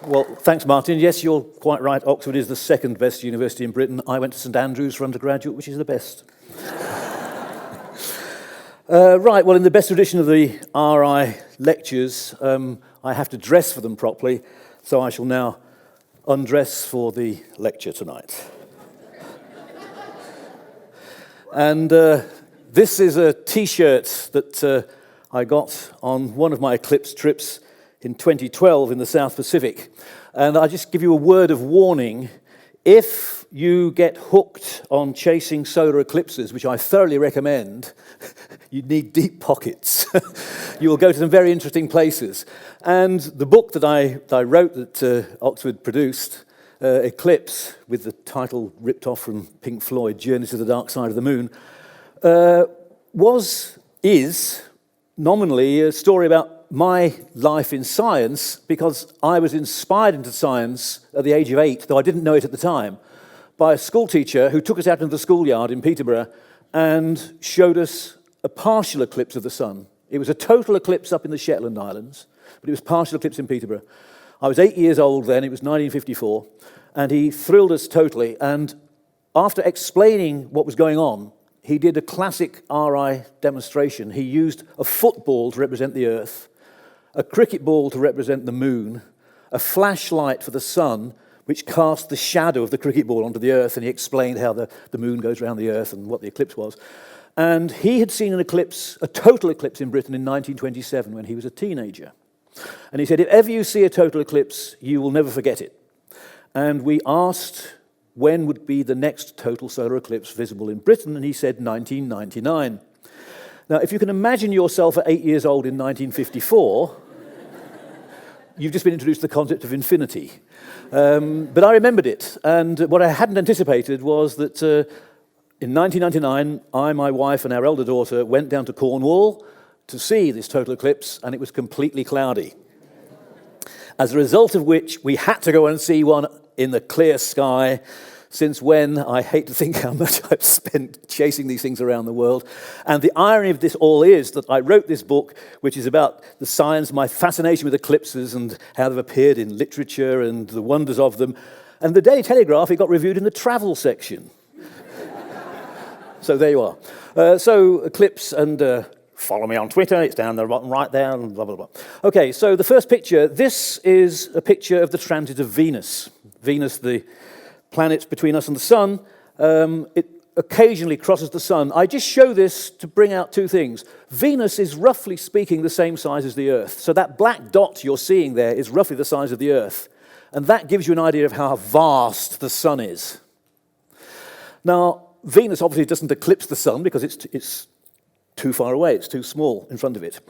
Well, thanks, Martin. Yes, you're quite right. Oxford is the second best university in Britain. I went to St Andrews for undergraduate, which is the best. Right, well, in the best tradition of the RI lectures, I have to dress for them properly, so I shall now undress for the lecture tonight. And this is a T-shirt that I got on one of my Eclipse trips in 2012 in the South Pacific. And I'll just give you a word of warning. If you get hooked on chasing solar eclipses, which I thoroughly recommend, you need deep pockets. You will go to some very interesting places. And the book that I wrote that Oxford produced, Eclipse, with the title ripped off from Pink Floyd, Journey to the Dark Side of the Moon, is nominally a story about my life in science, because I was inspired into science at the age of 8, though I didn't know it at the time, by a school teacher who took us out into the schoolyard in Peterborough and showed us a partial eclipse of the sun. It was a total eclipse up in the Shetland Islands, but it was partial eclipse in Peterborough. I was 8 years old then, it was 1954, and he thrilled us totally. And after explaining what was going on, he did a classic RI demonstration. He used a football to represent the Earth, a cricket ball to represent the moon, a flashlight for the sun, which cast the shadow of the cricket ball onto the Earth, and he explained how the moon goes around the Earth and what the eclipse was. And he had seen an eclipse, a total eclipse in Britain in 1927 when he was a teenager. And he said, if ever you see a total eclipse, you will never forget it. And we asked when would be the next total solar eclipse visible in Britain, and he said 1999. Now, if you can imagine yourself at 8 years old in 1954, you've just been introduced to the concept of infinity. But I remembered it, and what I hadn't anticipated was that in 1999, I, my wife, and our elder daughter went down to Cornwall to see this total eclipse, and it was completely cloudy. As a result of which, we had to go and see one in the clear sky, since when I hate to think how much I've spent chasing these things around the world. And the irony of this all is that I wrote this book, which is about the science, my fascination with eclipses and how they've appeared in literature and the wonders of them. And the Daily Telegraph, it got reviewed in the travel section. So there you are. So Eclipse, and follow me on Twitter, it's down the bottom right there, and blah, blah, blah. Okay, so the first picture, this is a picture of the transit of Venus. Venus, the planet between us and the sun, it occasionally crosses the sun. I just show this to bring out two things. Venus is roughly speaking the same size as the Earth. So that black dot you're seeing there is roughly the size of the Earth. And that gives you an idea of how vast the sun is. Now, Venus obviously doesn't eclipse the sun because it's too far away, it's too small in front of it.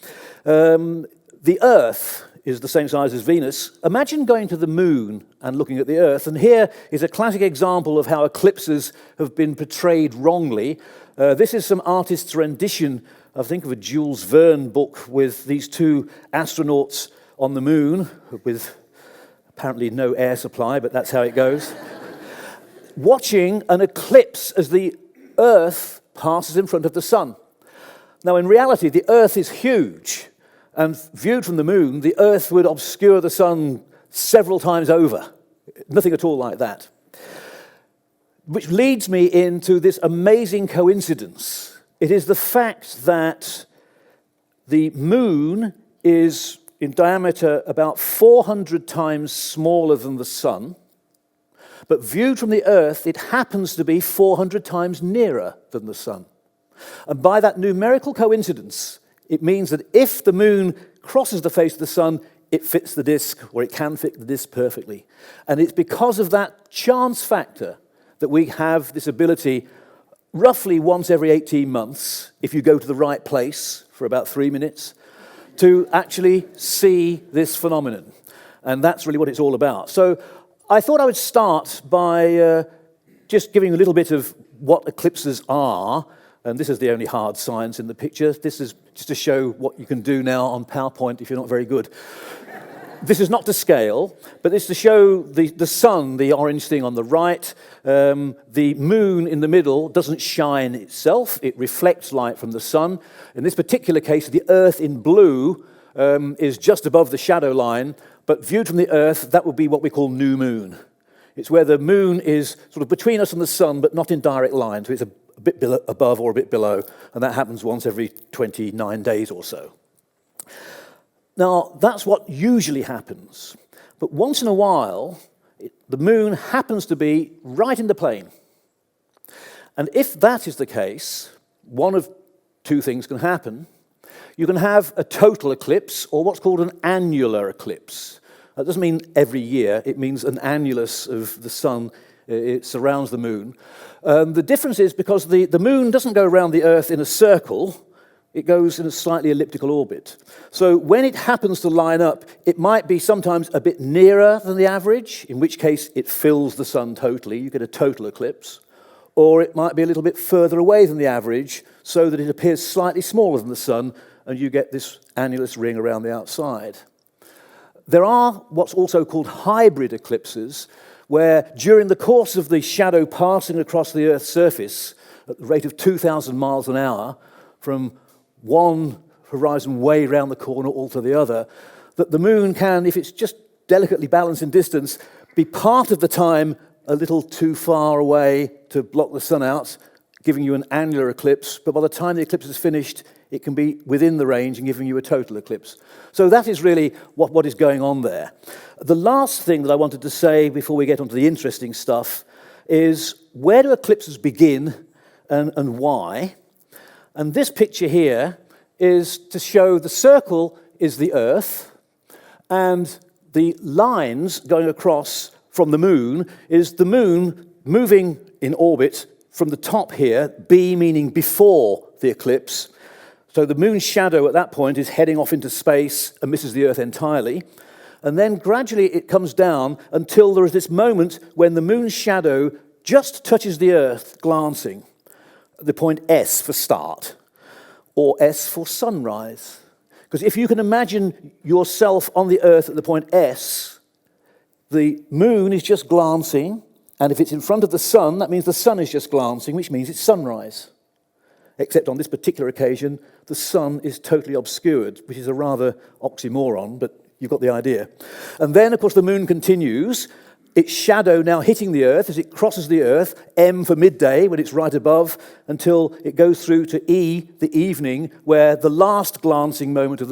The Earth is the same size as Venus. Imagine going to the moon and looking at the Earth, and here is a classic example of how eclipses have been portrayed wrongly. This is some artist's rendition, I think, of a Jules Verne book with these two astronauts on the moon, with apparently no air supply, but that's how it goes, watching an eclipse as the Earth passes in front of the sun. Now, in reality, the Earth is huge, and viewed from the moon, the Earth would obscure the sun several times over. Nothing at all like that. Which leads me into this amazing coincidence. It is the fact that the moon is in diameter about 400 times smaller than the sun, but viewed from the Earth, it happens to be 400 times nearer than the sun. And by that numerical coincidence, it means that if the moon crosses the face of the sun, it fits the disk, or it can fit the disk perfectly. And it's because of that chance factor that we have this ability, roughly once every 18 months, if you go to the right place for about 3 minutes, to actually see this phenomenon. And that's really what it's all about. So I thought I would start by just giving a little bit of what eclipses are. And this is the only hard science in the picture. This is just to show what you can do now on PowerPoint if you're not very good. This is not to scale, but it's to show the sun, the orange thing on the right. The moon in the middle doesn't shine itself. It reflects light from the sun. In this particular case, the Earth in blue is just above the shadow line, but viewed from the Earth, that would be what we call new moon. It's where the moon is sort of between us and the sun, but not in direct line, so it's a bit above or a bit below, and that happens once every 29 days or so. Now, that's what usually happens, but once in a while, the moon happens to be right in the plane. And if that is the case, one of two things can happen. You can have a total eclipse, or what's called an annular eclipse. That doesn't mean every year, it means an annulus of the sun. It surrounds the moon. The difference is because the moon doesn't go around the Earth in a circle, it goes in a slightly elliptical orbit. So when it happens to line up, it might be sometimes a bit nearer than the average, in which case it fills the sun totally, you get a total eclipse. Or it might be a little bit further away than the average, so that it appears slightly smaller than the sun, and you get this annulus ring around the outside. There are what's also called hybrid eclipses, where during the course of the shadow passing across the Earth's surface at the rate of 2,000 miles an hour, from one horizon way round the corner all to the other, that the moon can, if it's just delicately balanced in distance, be part of the time a little too far away to block the sun out, giving you an annular eclipse, but by the time the eclipse is finished, it can be within the range and giving you a total eclipse. So that is really what is going on there. The last thing that I wanted to say before we get onto the interesting stuff is, where do eclipses begin and why? And this picture here is to show the circle is the Earth, and the lines going across from the moon is the moon moving in orbit from the top here, B meaning before the eclipse. So the moon's shadow at that point is heading off into space and misses the Earth entirely. And then gradually it comes down until there is this moment when the moon's shadow just touches the Earth, glancing. The point S for start, or S for sunrise. Because if you can imagine yourself on the Earth at the point S, the moon is just glancing, and if it's in front of the sun, that means the sun is just glancing, which means it's sunrise. Except on this particular occasion, the sun is totally obscured, which is a rather oxymoron, but you've got the idea. And then, of course, the moon continues, its shadow now hitting the Earth as it crosses the Earth, M for midday, when it's right above, until it goes through to E, the evening, where the last glancing moment of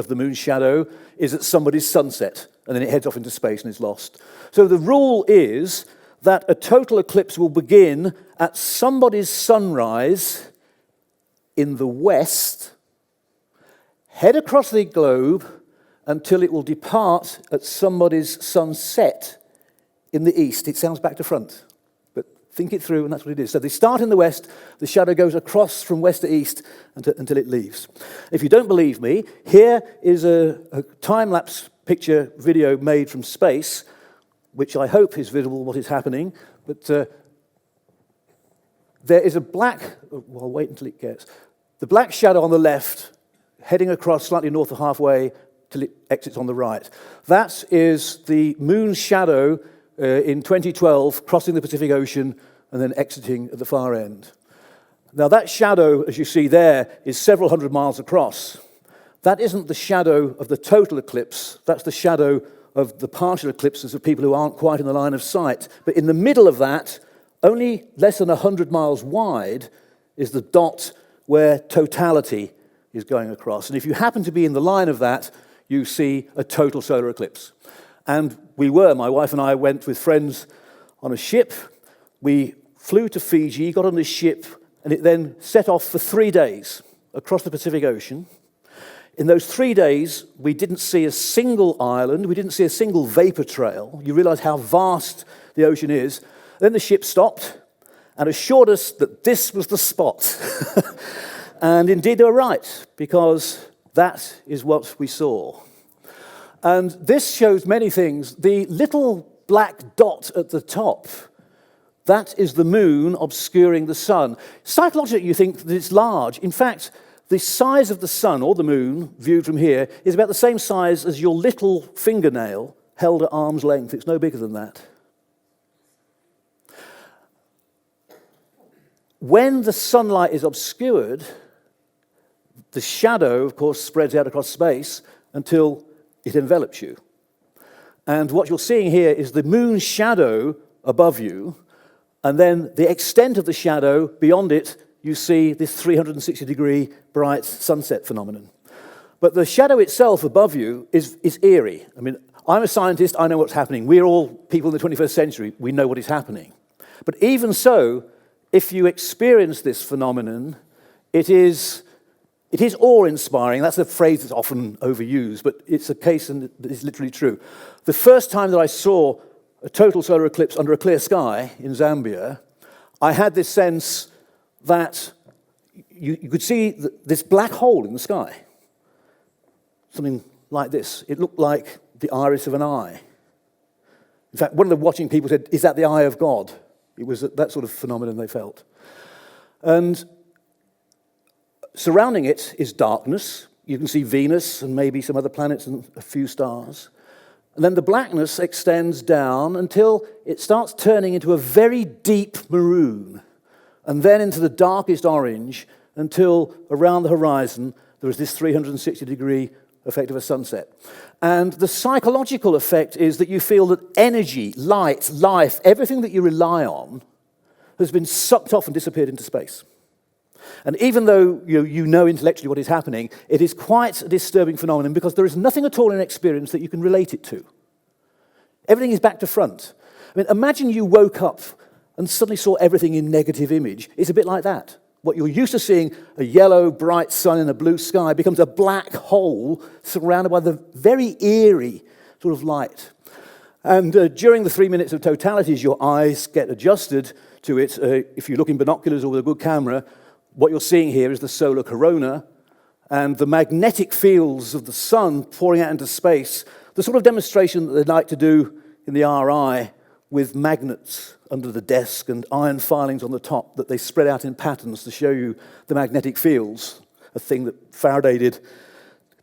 the moon's shadow is at somebody's sunset, and then it heads off into space and is lost. So the rule is that a total eclipse will begin at somebody's sunrise in the west, head across the globe until it will depart at somebody's sunset in the east. It sounds back to front, but think it through, and that's what it is. So they start in the west, the shadow goes across from west to east until it leaves. If you don't believe me, here is a time-lapse picture video made from space, which I hope is visible what is happening, but there is a black, well, I'll wait until it gets, the black shadow on the left, heading across slightly north of halfway till it exits on the right. That is the moon's shadow in 2012, crossing the Pacific Ocean and then exiting at the far end. Now that shadow, as you see there, is several hundred miles across. That isn't the shadow of the total eclipse, that's the shadow of the partial eclipses of people who aren't quite in the line of sight. But in the middle of that, only less than 100 miles wide, is the dot where totality is going across. And if you happen to be in the line of that, you see a total solar eclipse. And my wife and I went with friends on a ship. We flew to Fiji, got on this ship, and it then set off for 3 days across the Pacific Ocean. In those 3 days, we didn't see a single island, we didn't see a single vapor trail. You realize how vast the ocean is. Then the ship stopped and assured us that this was the spot. And indeed they were right, because that is what we saw. And this shows many things. The little black dot at the top, that is the moon obscuring the sun. Psychologically, you think that it's large. In fact, the size of the sun, or the moon, viewed from here, is about the same size as your little fingernail held at arm's length. It's no bigger than that. When the sunlight is obscured, the shadow, of course, spreads out across space until it envelops you. And what you're seeing here is the moon's shadow above you, and then the extent of the shadow beyond it, you see this 360-degree bright sunset phenomenon. But the shadow itself above you is eerie. I mean, I'm a scientist, I know what's happening. We're all people in the 21st century, we know what is happening. But even so, if you experience this phenomenon, it is awe-inspiring. That's a phrase that's often overused, but it's a case and it is literally true. The first time that I saw a total solar eclipse under a clear sky in Zambia, I had this sense that you could see this black hole in the sky. Something like this. It looked like the iris of an eye. In fact, one of the watching people said, "Is that the eye of God?" It was that sort of phenomenon they felt. And surrounding it is darkness. You can see Venus and maybe some other planets and a few stars. And then the blackness extends down until it starts turning into a very deep maroon, and then into the darkest orange until around the horizon there is this 360-degree effect of a sunset. And the psychological effect is that you feel that energy, light, life, everything that you rely on has been sucked off and disappeared into space. And even though you know intellectually what is happening, it is quite a disturbing phenomenon because there is nothing at all in experience that you can relate it to. Everything is back to front. I mean, imagine you woke up and suddenly saw everything in negative image. It's a bit like that. What you're used to seeing, a yellow, bright sun in a blue sky, becomes a black hole surrounded by the very eerie sort of light. And during the 3 minutes of totalities, your eyes get adjusted to it. If you look in binoculars or with a good camera, what you're seeing here is the solar corona and the magnetic fields of the sun pouring out into space, the sort of demonstration that they'd like to do in the RI with magnets under the desk and iron filings on the top that they spread out in patterns to show you the magnetic fields, a thing that Faraday did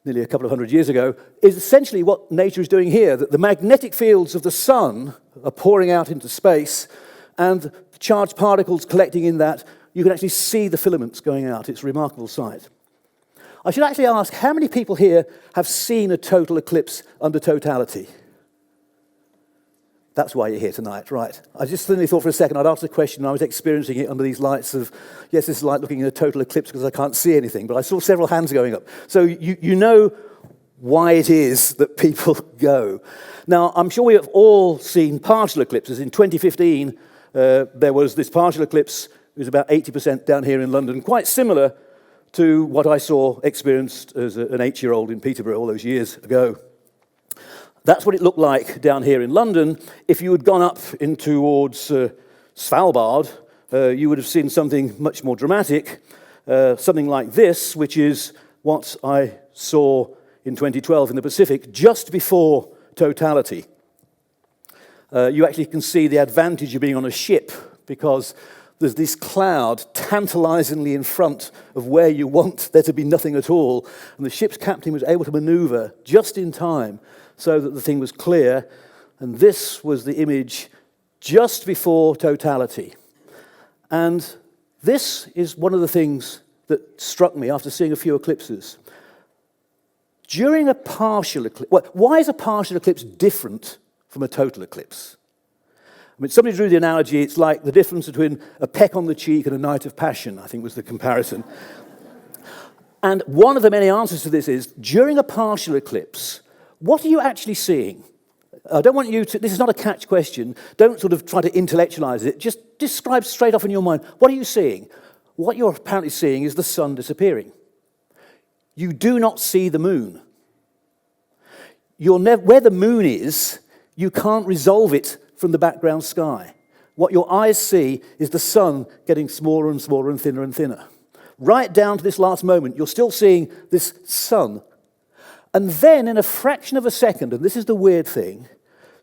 nearly a couple of hundred years ago, is essentially what nature is doing here, that the magnetic fields of the sun are pouring out into space and the charged particles collecting in that. You can actually see the filaments going out. It's a remarkable sight. I should actually ask, how many people here have seen a total eclipse under totality? That's why you're here tonight, right. I just suddenly thought for a second I'd ask the question. I was experiencing it under these lights of, yes, this is like looking at a total eclipse because I can't see anything, but I saw several hands going up. So you know why it is that people go. Now, I'm sure we have all seen partial eclipses. In 2015, there was this partial eclipse. It was about 80% down here in London, quite similar to what I experienced as an 8-year-old in Peterborough all those years ago. That's what it looked like down here in London. If you had gone up in towards Svalbard, you would have seen something much more dramatic, something like this, which is what I saw in 2012 in the Pacific, just before totality. You actually can see the advantage of being on a ship because there's this cloud tantalizingly in front of where you want there to be nothing at all. And the ship's captain was able to maneuver just in time so that the thing was clear. And this was the image just before totality. And this is one of the things that struck me after seeing a few eclipses. During a partial eclipse, why is a partial eclipse different from a total eclipse? I mean, somebody drew the analogy, it's like the difference between a peck on the cheek and a night of passion, I think was the comparison. And one of the many answers to this is, during a partial eclipse, what are you actually seeing? I don't want you to, this is not a catch question, don't sort of try to intellectualize it, just describe straight off in your mind, what are you seeing? What you're apparently seeing is the sun disappearing. You do not see the moon. Where the moon is, you can't resolve it from the background sky. What your eyes see is the sun getting smaller and smaller and thinner. Right down to this last moment, you're still seeing this sun. And then in a fraction of a second, and this is the weird thing,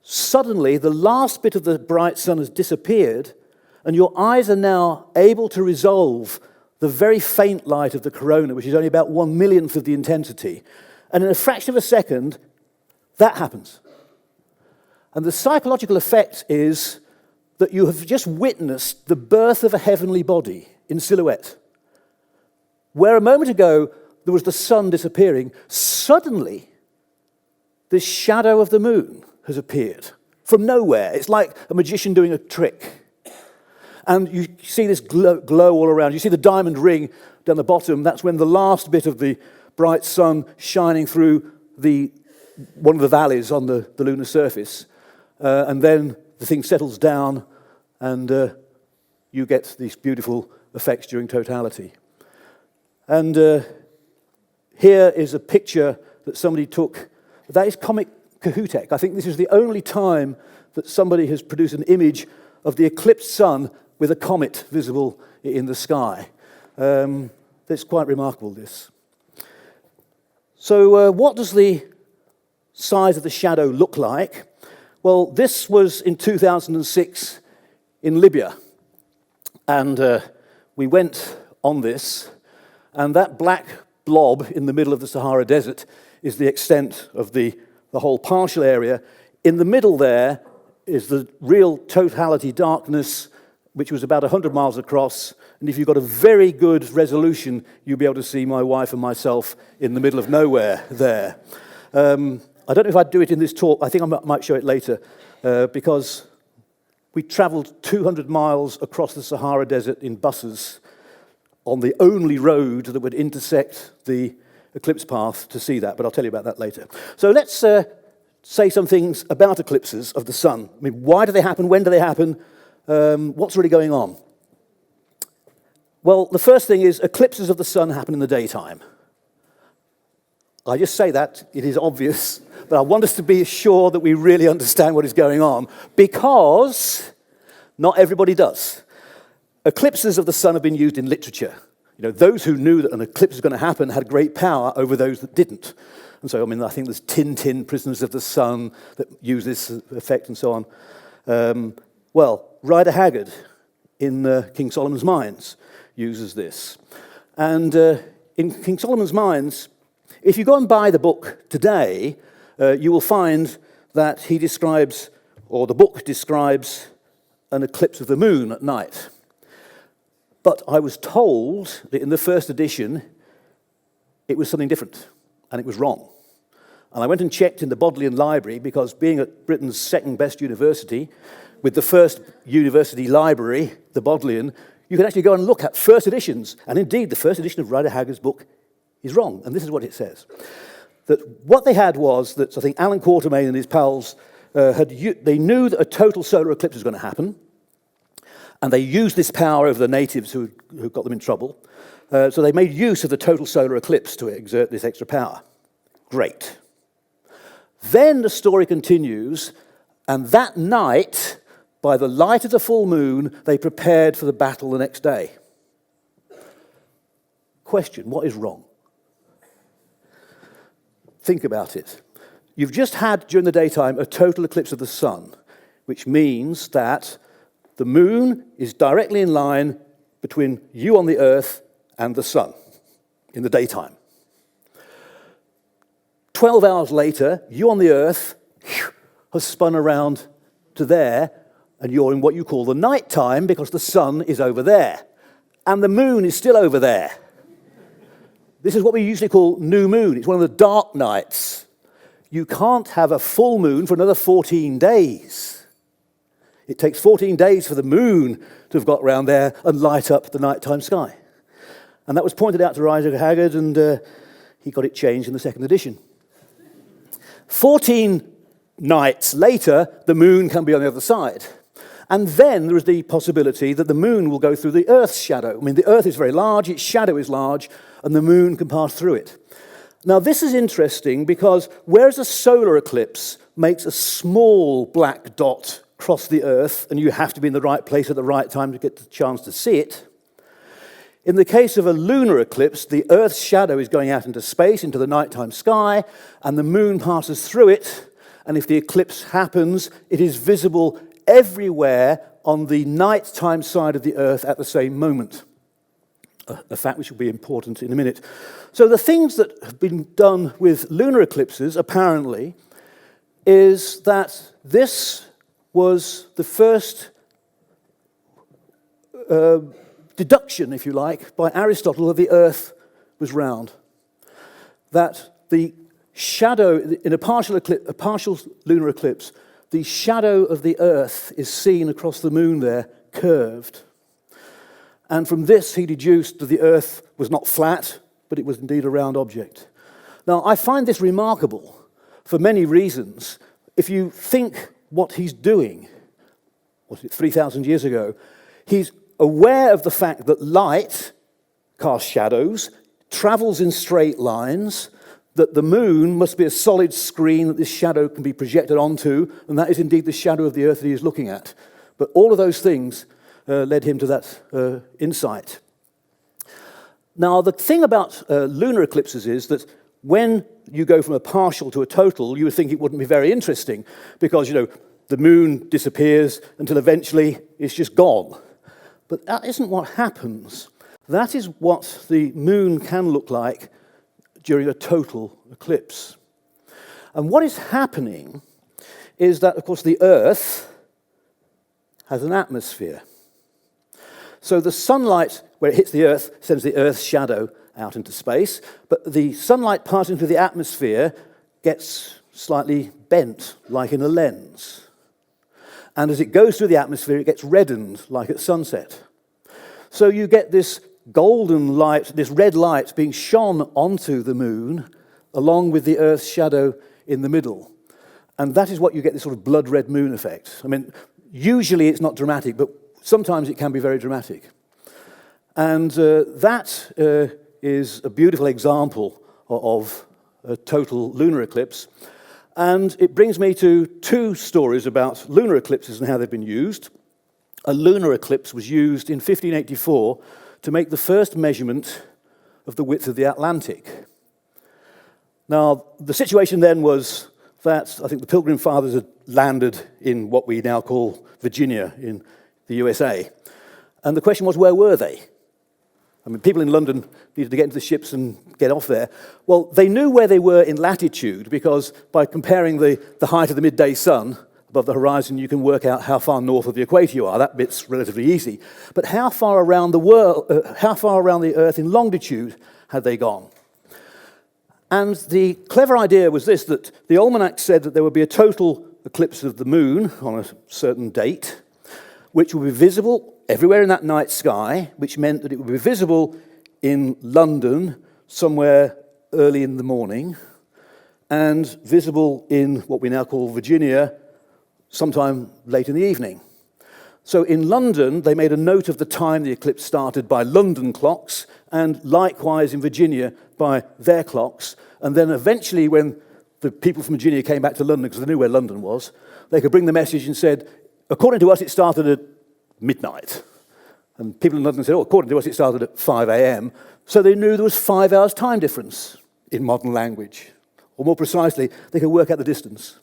suddenly the last bit of the bright sun has disappeared, and your eyes are now able to resolve the very faint light of the corona, which is only about 1/1,000,000th of the intensity. And in a fraction of a second, that happens. And the psychological effect is that you have just witnessed the birth of a heavenly body in silhouette. Where a moment ago there was the sun disappearing, suddenly this shadow of the moon has appeared from nowhere. It's like a magician doing a trick. And you see this glow all around. You see the diamond ring down the bottom. That's when the last bit of the bright sun shining through one of the valleys on the lunar surface. And then the thing settles down and you get these beautiful effects during totality. And here is a picture that somebody took. That is Comet Cahutek. I think this is the only time that somebody has produced an image of the eclipsed sun with a comet visible in the sky. It's quite remarkable, this. So what does the size of the shadow look like? Well, this was in 2006 in Libya. And we went on this, and that black blob in the middle of the Sahara Desert is the extent of the whole partial area. In the middle there is the real totality darkness, which was about 100 miles across. And if you've got a very good resolution, you'll be able to see my wife and myself in the middle of nowhere there. I don't know if I'd do it in this talk. I think I might show it later, because we traveled 200 miles across the Sahara Desert in buses on the only road that would intersect the eclipse path to see that, but I'll tell you about that later. So let's say some things about eclipses of the sun. I mean, why do they happen? When do they happen? What's really going on? Well, the first thing is eclipses of the sun happen in the daytime. I just say that, it is obvious, but I want us to be sure that we really understand what is going on, because not everybody does. Eclipses of the sun have been used in literature. You know, those who knew that an eclipse was going to happen had great power over those that didn't. And so, I mean, I think there's Tintin, Prisoners of the Sun, that use this effect and so on. Well, Rider Haggard in King Solomon's Mines uses this. And in King Solomon's Mines, if you go and buy the book today, you will find that he describes, or the book describes, an eclipse of the moon at night. But I was told that in the first edition, it was something different, and it was wrong. And I went and checked in the Bodleian Library, because being at Britain's second best university, with the first university library, the Bodleian, you can actually go and look at first editions. And indeed, the first edition of Rider Haggard's book is wrong. And this is what it says. That what they had was that, I think, Alan Quatermain and his pals, they knew that a total solar eclipse was going to happen. And they used this power over the natives who got them in trouble. So they made use of the total solar eclipse to exert this extra power. Great. Then the story continues, and that night, by the light of the full moon, they prepared for the battle the next day. Question, what is wrong? Think about it. You've just had, during the daytime, a total eclipse of the sun, which means that the moon is directly in line between you on the earth and the sun in the daytime. 12 hours later, you on the earth has spun around to there, and you're in what you call the nighttime, because the sun is over there, and the moon is still over there. This is what we usually call new moon. It's one of the dark nights. You can't have a full moon for another 14 days. It takes 14 days for the moon to have got around there and light up the nighttime sky. And that was pointed out to Rider Haggard, and he got it changed in the second edition. 14 nights later, the moon can be on the other side. And then there is the possibility that the moon will go through the Earth's shadow. I mean, the Earth is very large, its shadow is large, and the moon can pass through it. Now, this is interesting because whereas a solar eclipse makes a small black dot cross the Earth, and you have to be in the right place at the right time to get the chance to see it, in the case of a lunar eclipse, the Earth's shadow is going out into space, into the nighttime sky, and the moon passes through it, and if the eclipse happens, it is visible everywhere on the nighttime side of the Earth at the same moment. A fact which will be important in a minute. So the things that have been done with lunar eclipses, apparently, is that this was the first deduction, if you like, by Aristotle that the Earth was round. That the shadow in a partial lunar eclipse the shadow of the Earth is seen across the moon there, curved. And from this, he deduced that the Earth was not flat, but it was indeed a round object. Now, I find this remarkable for many reasons. If you think what he's doing, 3,000 years ago, he's aware of the fact that light casts shadows, travels in straight lines, that the moon must be a solid screen that this shadow can be projected onto, and that is indeed the shadow of the Earth that he is looking at. But all of those things led him to that insight. Now, the thing about lunar eclipses is that when you go from a partial to a total, you would think it wouldn't be very interesting because, the moon disappears until eventually it's just gone. But that isn't what happens. That is what the moon can look like during a total eclipse. And what is happening is that, of course, the Earth has an atmosphere. So the sunlight, where it hits the Earth, sends the Earth's shadow out into space, but the sunlight passing through the atmosphere gets slightly bent, like in a lens. And as it goes through the atmosphere, it gets reddened, like at sunset. So you get this golden light, this red light being shone onto the moon, along with the Earth's shadow in the middle. And that is what you get, this sort of blood red moon effect. I mean, usually it's not dramatic, but sometimes it can be very dramatic. And that is a beautiful example of a total lunar eclipse. And it brings me to two stories about lunar eclipses and how they've been used. A lunar eclipse was used in 1584 to make the first measurement of the width of the Atlantic. Now, the situation then was that I think the Pilgrim Fathers had landed in what we now call Virginia in the USA. And the question was, where were they? I mean, people in London needed to get into the ships and get off there. Well, they knew where they were in latitude because by comparing the height of the midday sun above the horizon, you can work out how far north of the equator you are. That bit's relatively easy. But how far around the world, how far around the Earth in longitude had they gone? And the clever idea was this, that the almanac said that there would be a total eclipse of the moon on a certain date, which would be visible everywhere in that night sky, which meant that it would be visible in London somewhere early in the morning, and visible in what we now call Virginia sometime late in the evening. So in London, they made a note of the time the eclipse started by London clocks, and likewise in Virginia by their clocks. And then eventually when the people from Virginia came back to London, because they knew where London was, they could bring the message and said, according to us, it started at midnight. And people in London said, according to us, it started at 5 a.m. So they knew there was 5 hours time difference in modern language. Or more precisely, they could work out the distance.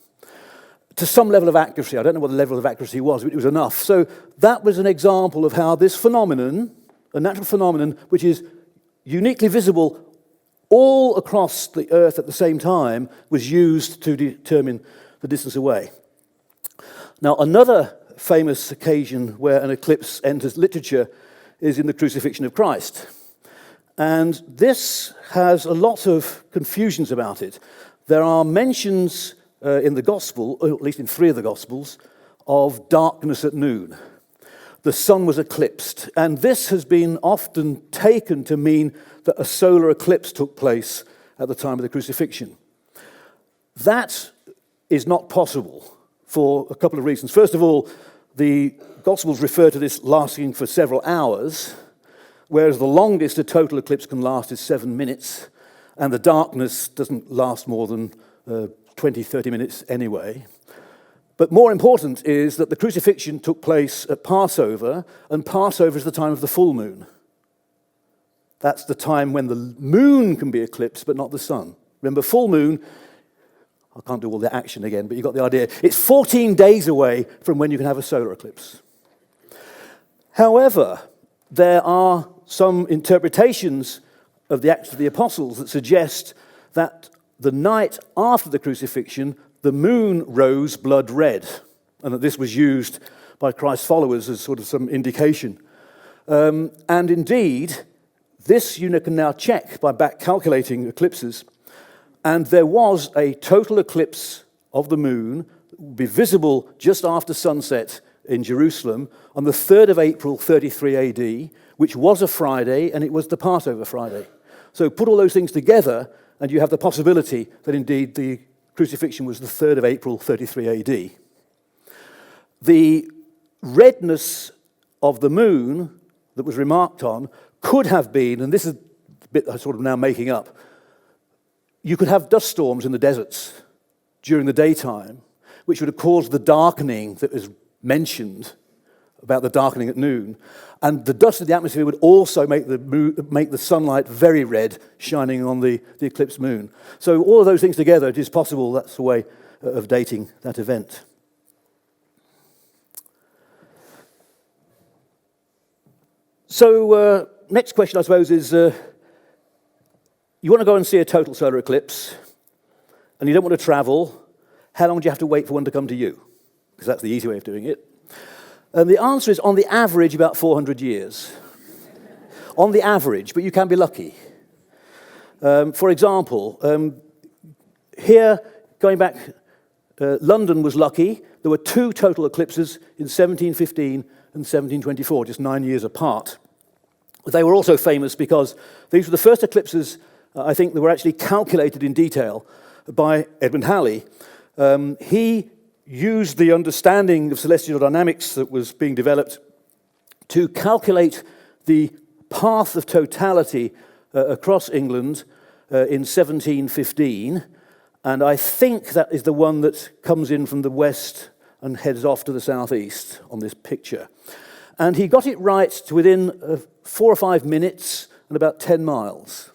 To some level of accuracy. I don't know what the level of accuracy was, but it was enough. So that was an example of how this phenomenon, a natural phenomenon, which is uniquely visible all across the Earth at the same time, was used to determine the distance away. Now, another famous occasion where an eclipse enters literature is in the Crucifixion of Christ. And this has a lot of confusions about it. There are mentions in the Gospel, or at least in 3 of the Gospels, of darkness at noon. The sun was eclipsed, and this has been often taken to mean that a solar eclipse took place at the time of the crucifixion. That is not possible for a couple of reasons. First of all, the Gospels refer to this lasting for several hours, whereas the longest a total eclipse can last is 7 minutes, and the darkness doesn't last more than 20, 30 minutes anyway. But more important is that the crucifixion took place at Passover, and Passover is the time of the full moon. That's the time when the moon can be eclipsed, but not the sun. Remember, full moon, I can't do all the action again, but you got the idea. It's 14 days away from when you can have a solar eclipse. However, there are some interpretations of the Acts of the Apostles that suggest that the night after the crucifixion, the moon rose blood red, and that this was used by Christ's followers as sort of some indication. And indeed, this you can now check by back calculating eclipses, and there was a total eclipse of the moon would be visible just after sunset in Jerusalem on the 3rd of April 33 AD, which was a Friday, and it was the Passover Friday. So put all those things together, and you have the possibility that indeed the crucifixion was the 3rd of April 33 AD. The redness of the moon that was remarked on could have been, and this is the bit I'm sort of now making up, you could have dust storms in the deserts during the daytime, which would have caused the darkening that was mentioned about the darkening at noon. And the dust of the atmosphere would also make the sunlight very red, shining on the eclipsed moon. So all of those things together, it is possible that's a way of dating that event. So next question, I suppose, is you want to go and see a total solar eclipse, and you don't want to travel. How long do you have to wait for one to come to you? Because that's the easy way of doing it. And the answer is, on the average, about 400 years. On the average, but you can be lucky. For example, here, going back, London was lucky. There were 2 total eclipses in 1715 and 1724, just 9 years apart. They were also famous because these were the first eclipses, I think, that were actually calculated in detail by Edmund Halley. He used the understanding of celestial dynamics that was being developed to calculate the path of totality across England in 1715, and I think that is the one that comes in from the west and heads off to the southeast on this picture. And he got it right to within 4 or 5 minutes and about 10 miles.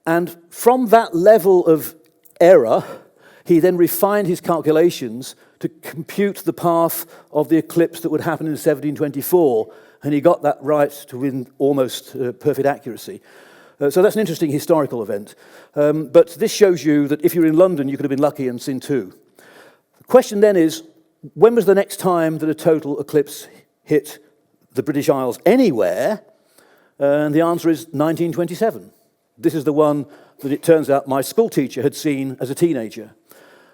And from that level of error, he then refined his calculations to compute the path of the eclipse that would happen in 1724, and he got that right to within almost perfect accuracy. So that's an interesting historical event. But this shows you that if you're in London, you could have been lucky and seen 2. The question then is, when was the next time that a total eclipse hit the British Isles anywhere? And the answer is 1927. This is the one that it turns out my school teacher had seen as a teenager.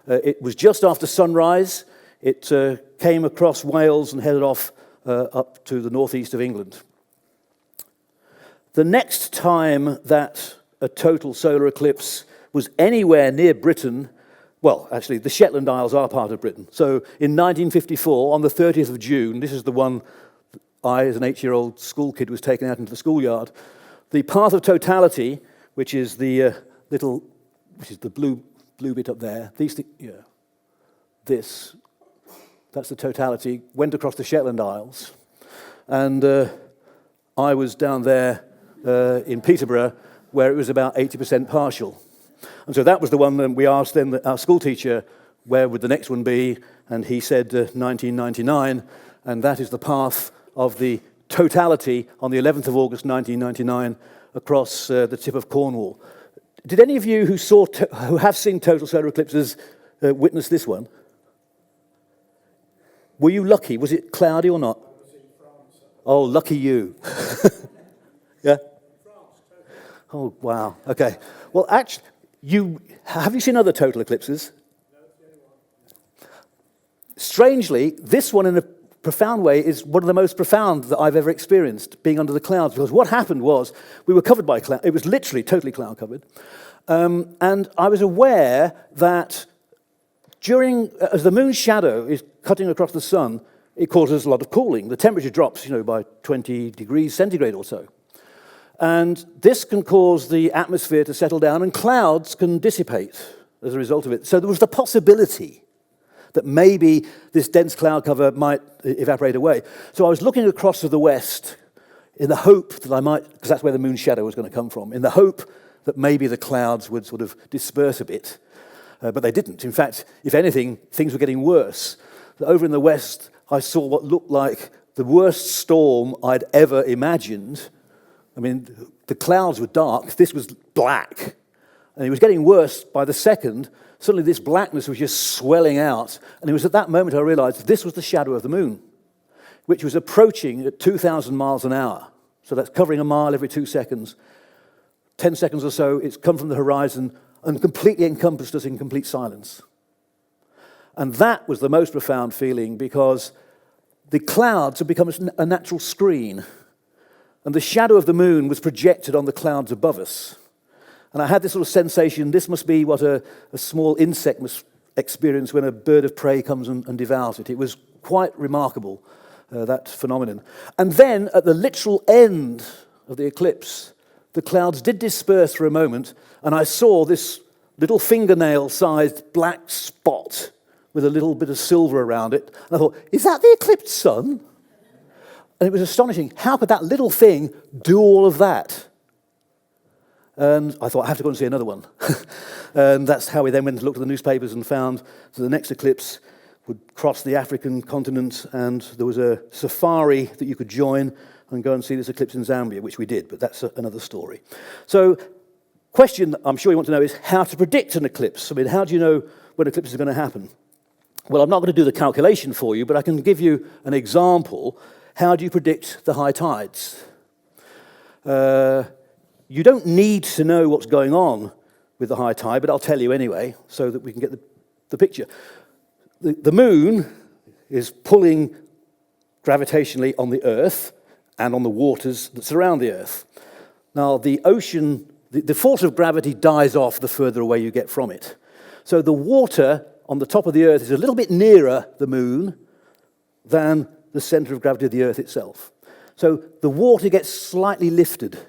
It was just after sunrise. It came across Wales and headed off up to the northeast of England. The next time that a total solar eclipse was anywhere near Britain, well, actually, the Shetland Isles are part of Britain. So in 1954, on the 30th of June, this is the one I, as an 8-year-old school kid, was taken out into the schoolyard. The path of totality, which is the blue bit up there, that's the totality, went across the Shetland Isles. And I was down there in Peterborough, where it was about 80% partial. And so that was the one that we asked then our school teacher, where would the next one be? And he said 1999, and that is the path of the totality on the 11th of August 1999 across the tip of Cornwall. Did any of you who have seen total solar eclipses witness this one? Were you lucky? Was it cloudy or not? I was in France. Oh, lucky you. Yeah? Oh, wow. Okay. Well, actually, have you seen other total eclipses? No, it's the only one. Strangely, this one in a profound way is one of the most profound that I've ever experienced, being under the clouds, because what happened was we were covered by cloud. It was literally totally cloud covered. And I was aware that as the moon's shadow is cutting across the sun, it causes a lot of cooling. The temperature drops, by 20 degrees centigrade or so. And this can cause the atmosphere to settle down, and clouds can dissipate as a result of it. So there was the possibility that maybe this dense cloud cover might evaporate away. So I was looking across to the west in the hope that I might, because that's where the moon's shadow was going to come from, in the hope that maybe the clouds would sort of disperse a bit. But they didn't. In fact, if anything, things were getting worse. Over in the west, I saw what looked like the worst storm I'd ever imagined. I mean, the clouds were dark. This was black. And it was getting worse by the second. Suddenly this blackness was just swelling out. And it was at that moment I realized this was the shadow of the moon, which was approaching at 2,000 miles an hour. So that's covering a mile every 2 seconds. 10 seconds or so, it's come from the horizon and completely encompassed us in complete silence. And that was the most profound feeling because the clouds had become a natural screen. And the shadow of the moon was projected on the clouds above us. And I had this sort of sensation, this must be what a small insect must experience when a bird of prey comes and devours it. It was quite remarkable, that phenomenon. And then, at the literal end of the eclipse, the clouds did disperse for a moment, and I saw this little fingernail-sized black spot with a little bit of silver around it. And I thought, is that the eclipsed sun? And it was astonishing. How could that little thing do all of that? And I thought, I have to go and see another one. And that's how we then went and looked at the newspapers and found that the next eclipse would cross the African continent, and there was a safari that you could join and go and see this eclipse in Zambia, which we did, but that's another story. So, question I'm sure you want to know is how to predict an eclipse. I mean, how do you know when eclipses are going to happen? Well, I'm not going to do the calculation for you, but I can give you an example. How do you predict the high tides? You don't need to know what's going on with the high tide, but I'll tell you anyway, so that we can get the picture. The moon is pulling gravitationally on the Earth and on the waters that surround the Earth. Now, the ocean, the force of gravity dies off the further away you get from it. So the water on the top of the Earth is a little bit nearer the moon than the center of gravity of the Earth itself. So the water gets slightly lifted.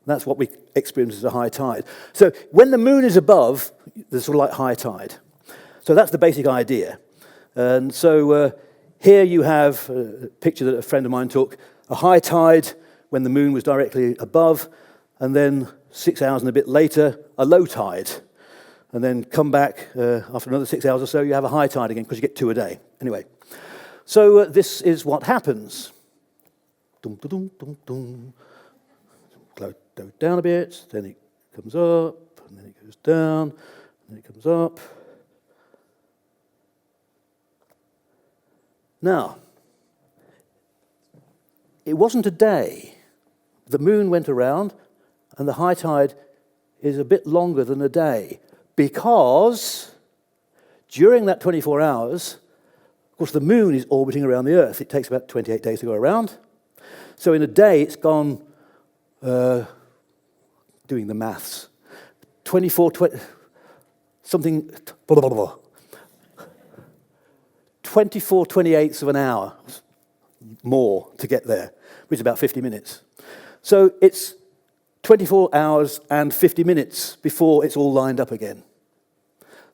That's what we experience as a high tide. So when the moon is above, there's sort of like high tide. So that's the basic idea. And so here you have a picture that a friend of mine took, a high tide when the moon was directly above, and then 6 hours and a bit later, a low tide. And then come back after another 6 hours or so, you have a high tide again, because you get 2 a day. Anyway, so this is what happens. Dum, dum, dum, dum. Go down a bit, then it comes up, and then it goes down, and then it comes up. Now, it wasn't a day. The moon went around, and the high tide is a bit longer than a day, because during that 24 hours, of course, the moon is orbiting around the Earth. It takes about 28 days to go around. So in a day, it's gone, doing the maths, 24/28 of an hour more to get there, which is about 50 minutes. So it's 24 hours and 50 minutes before it's all lined up again.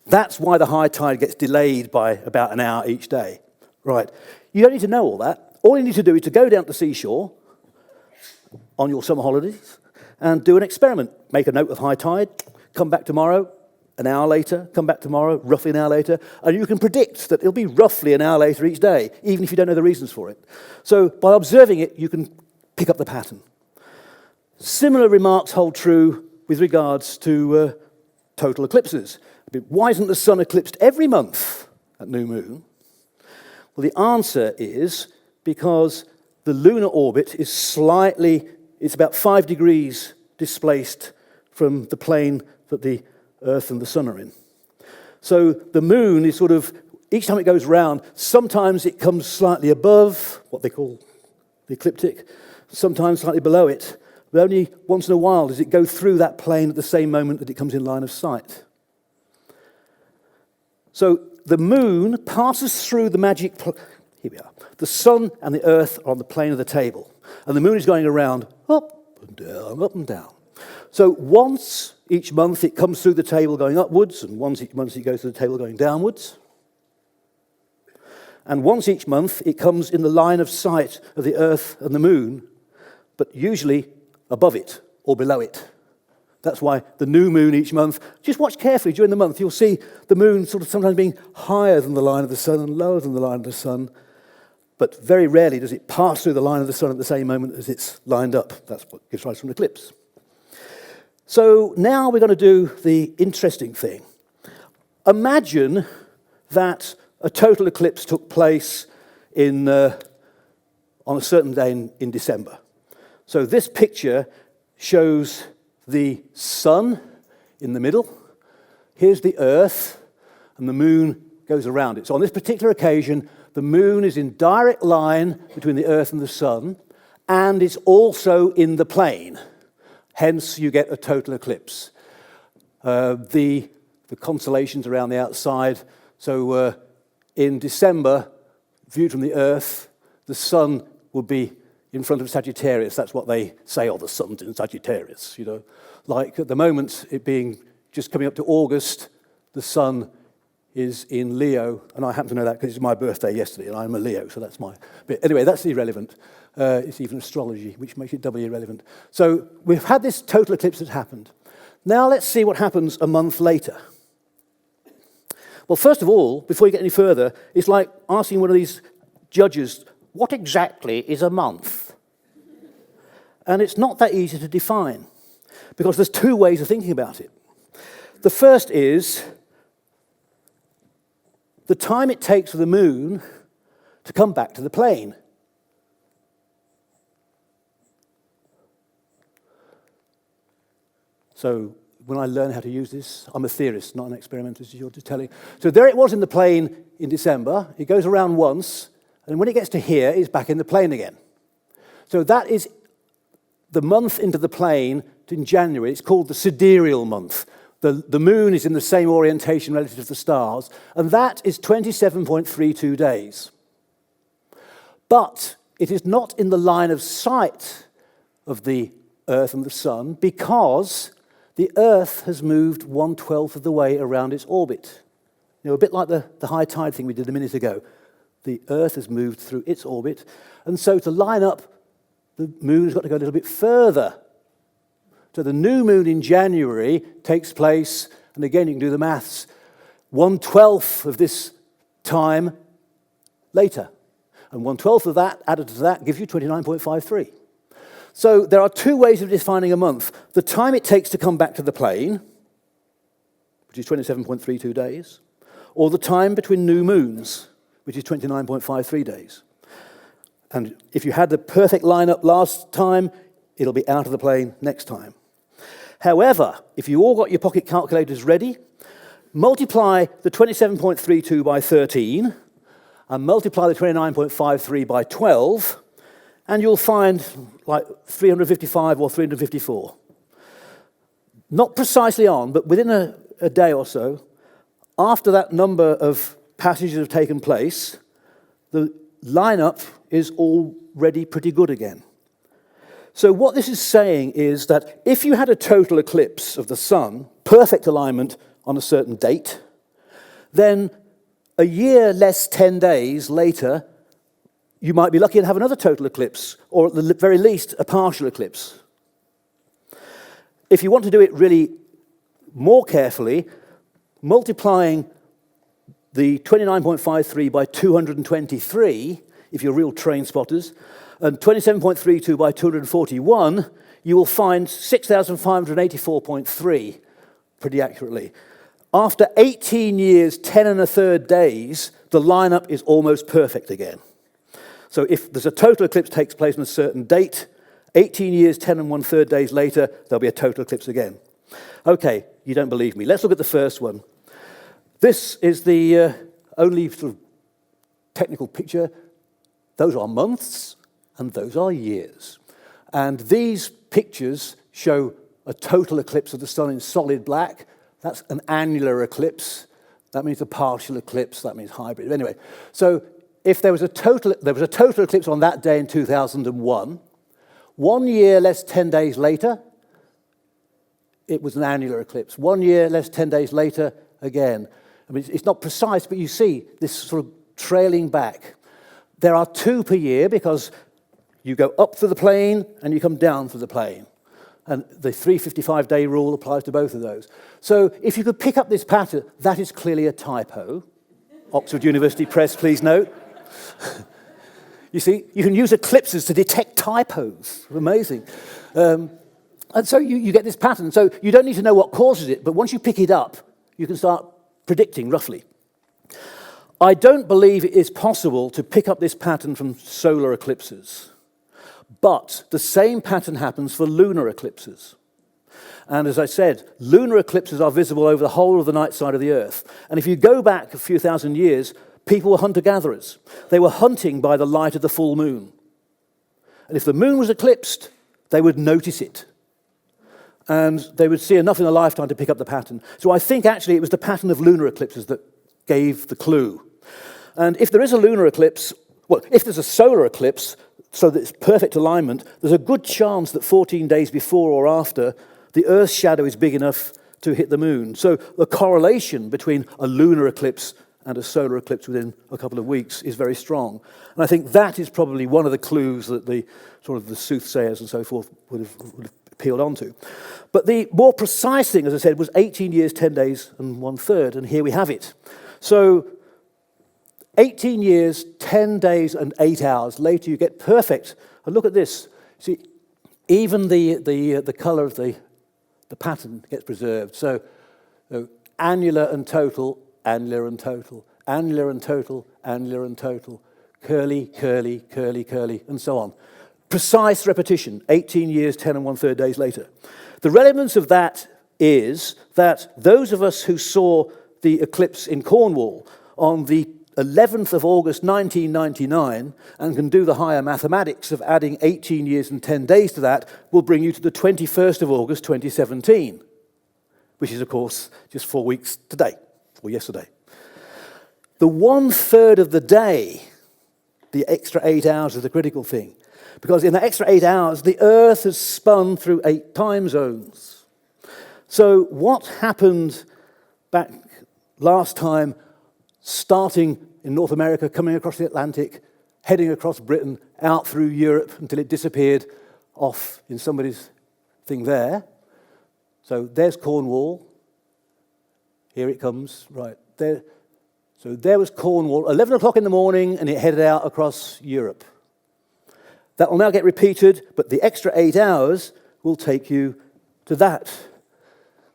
That's why the high tide gets delayed by about an hour each day. Right. You don't need to know all that. All you need to do is to go down to the seashore on your summer holidays and do an experiment. Make a note of high tide, come back tomorrow, an hour later, come back tomorrow, roughly an hour later, and you can predict that it'll be roughly an hour later each day, even if you don't know the reasons for it. So by observing it, you can pick up the pattern. Similar remarks hold true with regards to total eclipses. Why isn't the sun eclipsed every month at new moon? Well, the answer is because the lunar orbit is it's about 5 degrees displaced from the plane that the Earth and the sun are in. So the moon is sort of, each time it goes round, sometimes it comes slightly above what they call the ecliptic, sometimes slightly below it, but only once in a while does it go through that plane at the same moment that it comes in line of sight. So the moon passes through the here we are. The sun and the Earth are on the plane of the table, and the moon is going around up and down, up and down. So once each month it comes through the table going upwards, and once each month it goes through the table going downwards. And once each month it comes in the line of sight of the Earth and the moon, but usually above it or below it. That's why the new moon each month, just watch carefully during the month, you'll see the moon sort of sometimes being higher than the line of the sun and lower than the line of the sun. But very rarely does it pass through the line of the sun at the same moment as it's lined up. That's what gives rise to an eclipse. So now we're going to do the interesting thing. Imagine that a total eclipse took place on a certain day in December. So this picture shows the sun in the middle. Here's the Earth, and the moon goes around it. So on this particular occasion, the moon is in direct line between the Earth and the sun, and it's also in the plane. Hence, you get a total eclipse. The constellations around the outside. So in December, viewed from the Earth, the sun would be in front of Sagittarius. That's what they say, oh, the sun's in Sagittarius, you know. Like at the moment, it being just coming up to August, the sun is in Leo, and I happen to know that because it's my birthday yesterday, and I'm a Leo, so that's my bit. Anyway, that's irrelevant. It's even astrology, which makes it doubly irrelevant. So we've had this total eclipse that's happened. Now let's see what happens a month later. Well, first of all, before you get any further, it's like asking one of these judges, what exactly is a month? And it's not that easy to define, because there's two ways of thinking about it. The first is the time it takes for the moon to come back to the plane. So when I learn how to use this, I'm a theorist, not an experimentalist, as you're just telling. So there it was in the plane in December. It goes around once, and when it gets to here, it's back in the plane again. So that is the month into the plane in January. It's called the sidereal month. The moon is in the same orientation relative to the stars, and that is 27.32 days. But it is not in the line of sight of the Earth and the sun because the Earth has moved 1/12 of the way around its orbit. You know, a bit like the high tide thing we did a minute ago. The Earth has moved through its orbit, and so to line up, the moon has got to go a little bit further. So the new moon in January takes place, and again you can do the maths, 1/12 of this time later. And 1/12 of that added to that gives you 29.53. So there are two ways of defining a month. The time it takes to come back to the plane, which is 27.32 days, or the time between new moons, which is 29.53 days. And if you had the perfect lineup last time, it'll be out of the plane next time. However, if you all got your pocket calculators ready, multiply the 27.32 by 13 and multiply the 29.53 by 12, and you'll find like 355 or 354. Not precisely on, but within a day or so, after that number of passages have taken place, the lineup is already pretty good again. So what this is saying is that if you had a total eclipse of the sun, perfect alignment on a certain date, then a year less 10 days later, you might be lucky and have another total eclipse, or at the very least, a partial eclipse. If you want to do it really more carefully, multiplying the 29.53 by 223, if you're real train spotters, and 27.32 by 241, you will find 6,584.3, pretty accurately. After 18 years, 10 1/3 days, the lineup is almost perfect again. So if there's a total eclipse takes place on a certain date, 18 years, 10 1/3 days later, there'll be a total eclipse again. Okay, you don't believe me. Let's look at the first one. This is the only sort of technical picture. Those are months, and those are years. And these pictures show a total eclipse of the sun in solid black. That's an annular eclipse. That means a partial eclipse. That means hybrid. Anyway, so if there was a total eclipse on that day in 2001, 1 year less 10 days later, it was an annular eclipse. 1 year less 10 days later, again. I mean, it's not precise, but you see this sort of trailing back. There are 2 per year because you go up through the plane and you come down through the plane. And the 355-day rule applies to both of those. So if you could pick up this pattern, that is clearly a typo. Oxford University Press, please note. You see, you can use eclipses to detect typos. Amazing. And so you get this pattern. So you don't need to know what causes it, but once you pick it up, you can start predicting roughly. I don't believe it is possible to pick up this pattern from solar eclipses. But the same pattern happens for lunar eclipses. And as I said, lunar eclipses are visible over the whole of the night side of the Earth. And if you go back a few thousand years, people were hunter-gatherers. They were hunting by the light of the full moon. And if the moon was eclipsed, they would notice it. And they would see enough in a lifetime to pick up the pattern. So I think actually it was the pattern of lunar eclipses that gave the clue. And if there is a lunar eclipse, well, if there's a solar eclipse, so that it's perfect alignment, there's a good chance that 14 days before or after, the Earth's shadow is big enough to hit the moon. So the correlation between a lunar eclipse and a solar eclipse within a couple of weeks is very strong. And I think that is probably one of the clues that the sort of the soothsayers and so forth would have appealed onto. But the more precise thing, as I said, was 18 years, 10 days, and 1/3, and here we have it. So 18 years, 10 days, and 8 hours later, you get perfect. And look at this. See, even the colour of the pattern gets preserved. So annular and total, annular and total, annular and total, annular and total, curly, curly, curly, curly, and so on. Precise repetition, 18 years, 10 and 1/3 days later. The relevance of that is that those of us who saw the eclipse in Cornwall on the 11th of August 1999 and can do the higher mathematics of adding 18 years and 10 days to that will bring you to the 21st of August 2017, which is, of course, just 4 weeks today, or yesterday. The 1/3 of the day, the extra 8 hours is the critical thing, because in that extra 8 hours, the Earth has spun through 8 time zones. So what happened back last time, starting in North America, coming across the Atlantic, heading across Britain, out through Europe until it disappeared off in somebody's thing there. So there's Cornwall. Here it comes, right there. So there was Cornwall, 11 o'clock in the morning, and it headed out across Europe. That will now get repeated, but the extra 8 hours will take you to that.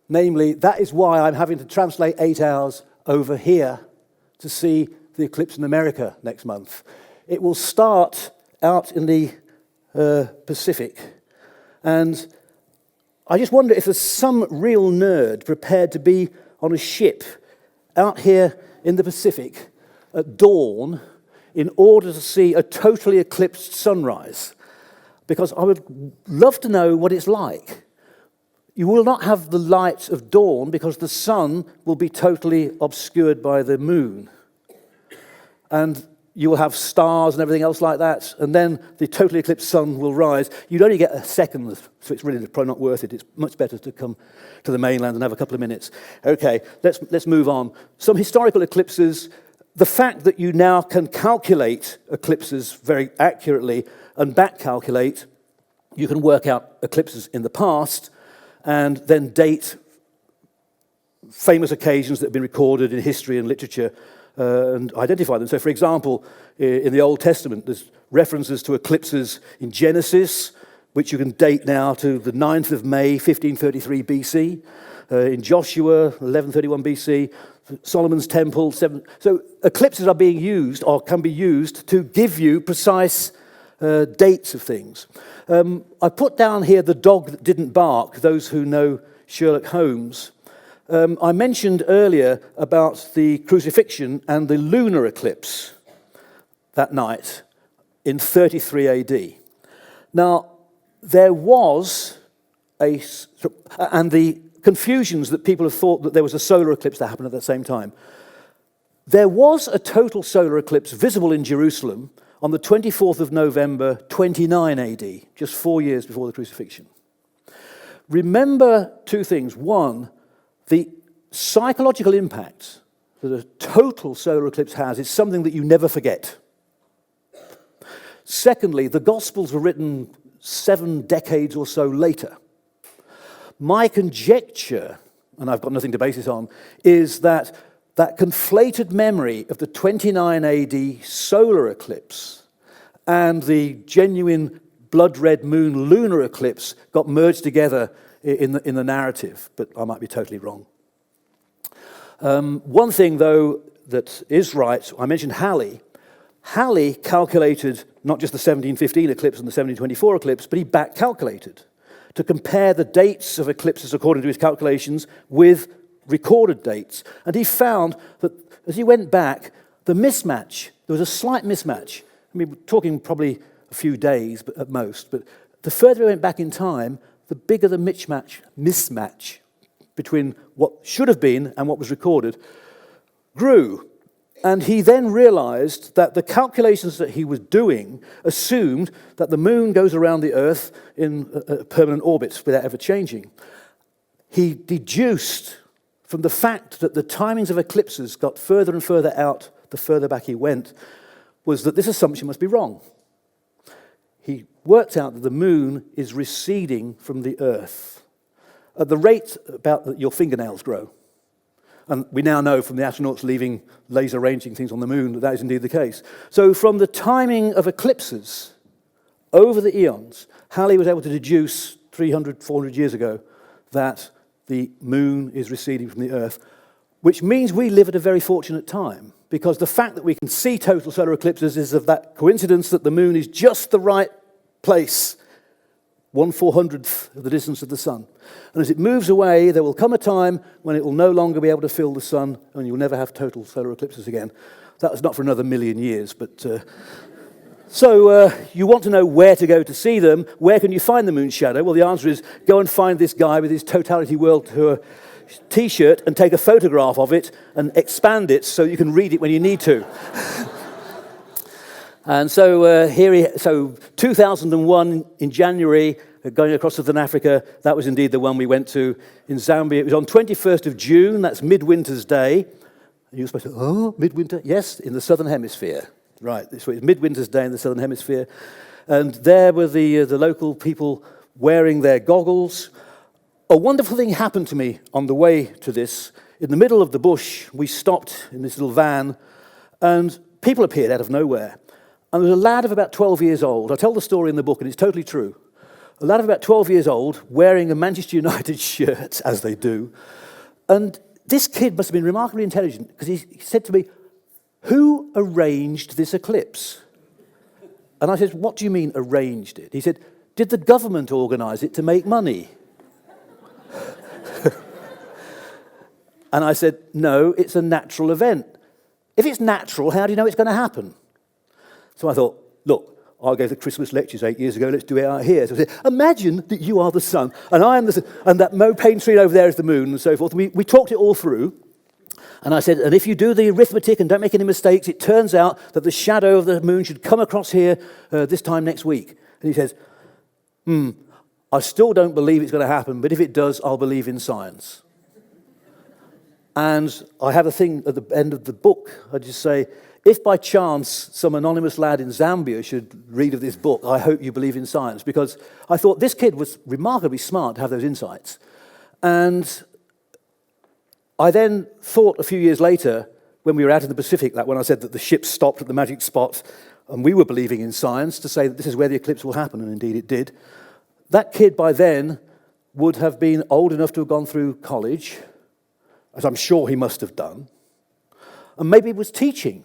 Namely, that is why I'm having to translate 8 hours over here to see the eclipse in America next month. It will start out in the Pacific. And I just wonder if there's some real nerd prepared to be on a ship out here in the Pacific at dawn in order to see a totally eclipsed sunrise. Because I would love to know what it's like. You will not have the light of dawn because the sun will be totally obscured by the moon. And you will have stars and everything else like that, and then the totally eclipsed sun will rise. You'd only get a second, so it's really probably not worth it. It's much better to come to the mainland and have a couple of minutes. Okay, let's move on. Some historical eclipses. The fact that you now can calculate eclipses very accurately and back calculate, you can work out eclipses in the past and then date famous occasions that have been recorded in history and literature and identify them. So, for example, in the Old Testament, there's references to eclipses in Genesis, which you can date now to the 9th of May, 1533 BC. In Joshua, 1131 BC. Solomon's Temple, 7. So eclipses are being used, or can be used, to give you precise dates of things. I put down here the dog that didn't bark, those who know Sherlock Holmes. I mentioned earlier about the crucifixion and the lunar eclipse that night in 33 AD. Now, there was and the confusions that people have thought that there was a solar eclipse that happened at the same time. There was a total solar eclipse visible in Jerusalem on the 24th of November, 29 AD, just 4 years before the crucifixion. Remember two things. One, the psychological impact that a total solar eclipse has is something that you never forget. Secondly, the Gospels were written 7 decades or so later. My conjecture, and I've got nothing to base this on, is that that conflated memory of the 29 AD solar eclipse and the genuine blood red moon lunar eclipse got merged together in the narrative, but I might be totally wrong. One thing, though, that is right, I mentioned Halley. Halley calculated not just the 1715 eclipse and the 1724 eclipse, but he back calculated. to compare the dates of eclipses according to his calculations with recorded dates. And he found that as he went back, the mismatch, there was a slight mismatch. I mean, we're talking probably a few days at most, but the further he went back in time, the bigger the mismatch between what should have been and what was recorded grew. And he then realized that the calculations that he was doing assumed that the moon goes around the Earth in a permanent orbit without ever changing. He deduced from the fact that the timings of eclipses got further and further out the further back he went, was that this assumption must be wrong. He worked out that the moon is receding from the Earth at the rate about that your fingernails grow. And we now know from the astronauts leaving laser ranging things on the moon that that is indeed the case. So from the timing of eclipses over the eons, Halley was able to deduce 300, 400 years ago that the moon is receding from the Earth, which means we live at a very fortunate time, because the fact that we can see total solar eclipses is of that coincidence that the moon is just the right place, 1/400th of the distance of the sun. And as it moves away, there will come a time when it will no longer be able to fill the sun, and you'll never have total solar eclipses again. That was not for another million years, but... So you want to know where to go to see them. Where can you find the moon shadow? Well, the answer is go and find this guy with his Totality World Tour T-shirt and take a photograph of it and expand it so you can read it when you need to. And so so 2001 in January, going across southern Africa, that was indeed the one we went to in Zambia. It was on 21st of June, that's Midwinter's Day. You were supposed to, oh, midwinter? Yes, in the southern hemisphere. Right, so it's Midwinter's Day in the southern hemisphere. And there were the local people wearing their goggles. A wonderful thing happened to me on the way to this. In the middle of the bush, we stopped in this little van, and people appeared out of nowhere. And there was a lad of about 12 years old. I tell the story in the book, and it's totally true. A lad of about 12 years old, wearing a Manchester United shirt, as they do. And this kid must have been remarkably intelligent, because he said to me, "Who arranged this eclipse?" And I said, "What do you mean arranged it?" He said, "Did the government organize it to make money?" And I said, "No, it's a natural event." "If it's natural, how do you know it's going to happen?" So I thought, look, I gave the Christmas lectures 8 years ago, let's do it out here. So I said, imagine that you are the sun, and I am the sun, and that Mo Paine screen over there is the moon, and so forth. We talked it all through. And I said, and if you do the arithmetic and don't make any mistakes, it turns out that the shadow of the moon should come across here this time next week. And he says, I still don't believe it's going to happen, but if it does, I'll believe in science. And I have a thing at the end of the book. I just say, if by chance some anonymous lad in Zambia should read of this book, I hope you believe in science, because I thought this kid was remarkably smart to have those insights. And I then thought a few years later, when we were out in the Pacific, that when I said that the ship stopped at the magic spot and we were believing in science, to say that this is where the eclipse will happen, and indeed it did. That kid by then would have been old enough to have gone through college, as I'm sure he must have done, and maybe was teaching.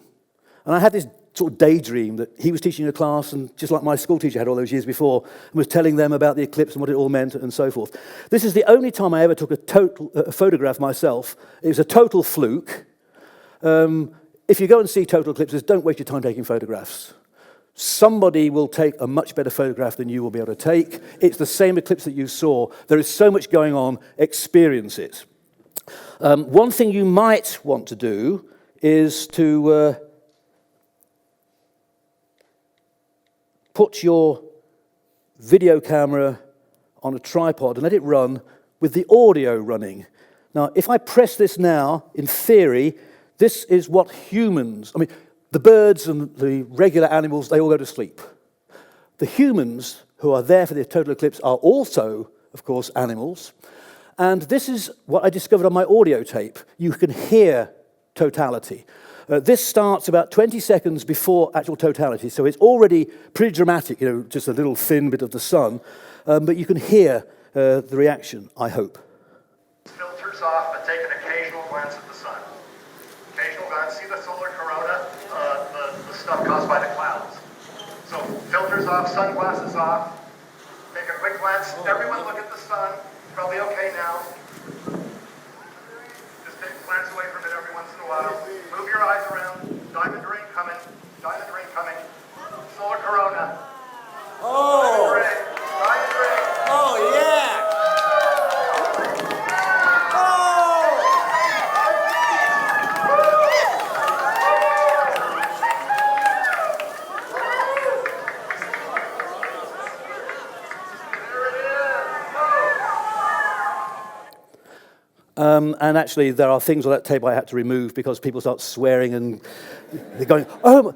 And I had this sort of daydream that he was teaching a class, and just like my school teacher had all those years before, and was telling them about the eclipse and what it all meant and so forth. This is the only time I ever took a photograph myself. It was a total fluke. If you go and see total eclipses, don't waste your time taking photographs. Somebody will take a much better photograph than you will be able to take. It's the same eclipse that you saw. There is so much going on. Experience it. One thing you might want to do is to put your video camera on a tripod and let it run with the audio running. Now, if I press this now, in theory, this is what humans, I mean, the birds and the regular animals, they all go to sleep. The humans who are there for the total eclipse are also, of course, animals. And this is what I discovered on my audio tape. You can hear totality. This starts about 20 seconds before actual totality, so it's already pretty dramatic, just a little thin bit of the sun, but you can hear the reaction, I hope. Filters off, but take an occasional glance at the sun. Occasional glance, see the solar corona, the stuff caused by the clouds. So filters off, sunglasses off, take a quick glance glance, everyone look at the sun. Probably okay now. Just take a glance away from it every once in a while. Move your eyes around. Diamond ring coming. Diamond ring coming. Solar corona. Oh! Diamond ring. Diamond ring. Oh, yeah! And actually, there are things on that tape I had to remove because people start swearing and they're going, oh,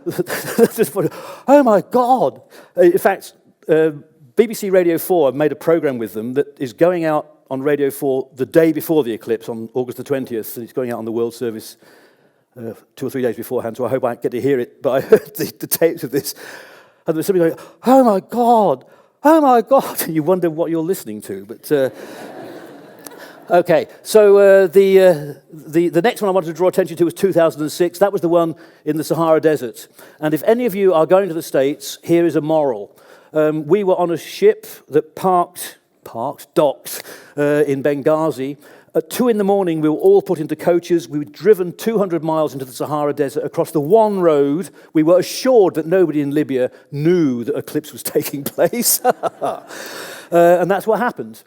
oh my God. In fact, BBC Radio 4 have made a program with them that is going out on Radio 4 the day before the eclipse on August the 20th, and it's going out on the World Service 2 or 3 days beforehand, so I hope I get to hear it. But I heard the tapes of this, and there was somebody going, oh my God, and you wonder what you're listening to. But okay, so the next one I wanted to draw attention to was 2006. That was the one in the Sahara Desert. And if any of you are going to the States, here is a moral. We were on a ship that docked in Benghazi. At 2 in the morning, we were all put into coaches. We were driven 200 miles into the Sahara Desert across the one road. We were assured that nobody in Libya knew that eclipse was taking place. And that's what happened.